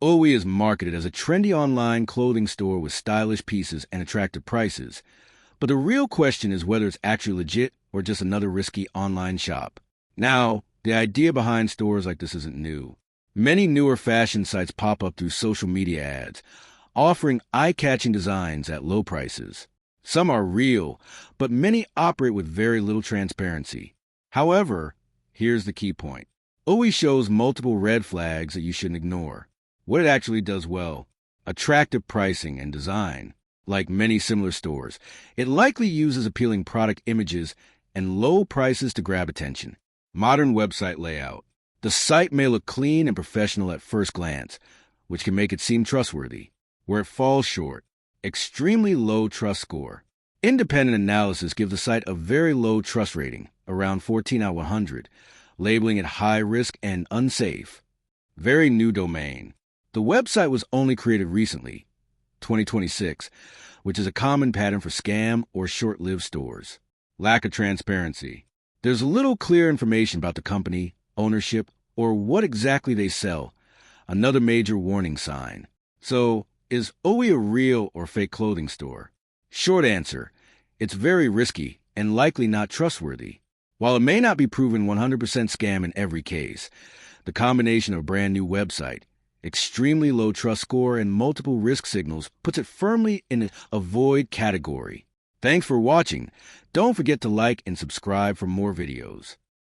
Oowieh is marketed as a trendy online clothing store with stylish pieces and attractive prices. But the real question is whether it's actually legit or just another risky online shop. Now, the idea behind stores like this isn't new. Many newer fashion sites pop up through social media ads, offering eye-catching designs at low prices. Some are real, but many operate with very little transparency. However, here's the key point. Oowieh shows multiple red flags that you shouldn't ignore. What it actually does well: attractive pricing and design. Like many similar stores, it likely uses appealing product images and low prices to grab attention. Modern website layout. The site may look clean and professional at first glance, which can make it seem trustworthy. Where it falls short: extremely low trust score. Independent analysis gives the site a very low trust rating, around 14 out of 100, labeling it high risk and unsafe. Very new domain. The website was only created recently, 2026, which is a common pattern for scam or short-lived stores. Lack of transparency. There's little clear information about the company, ownership, or what exactly they sell. Another major warning sign. So, is Oowieh a real or fake clothing store? Short answer: it's very risky and likely not trustworthy. While it may not be proven 100% scam in every case, the combination of a brand new website, extremely low trust score, and multiple risk signals puts it firmly in the avoid category. Thanks for watching. Don't forget to like and subscribe for more videos.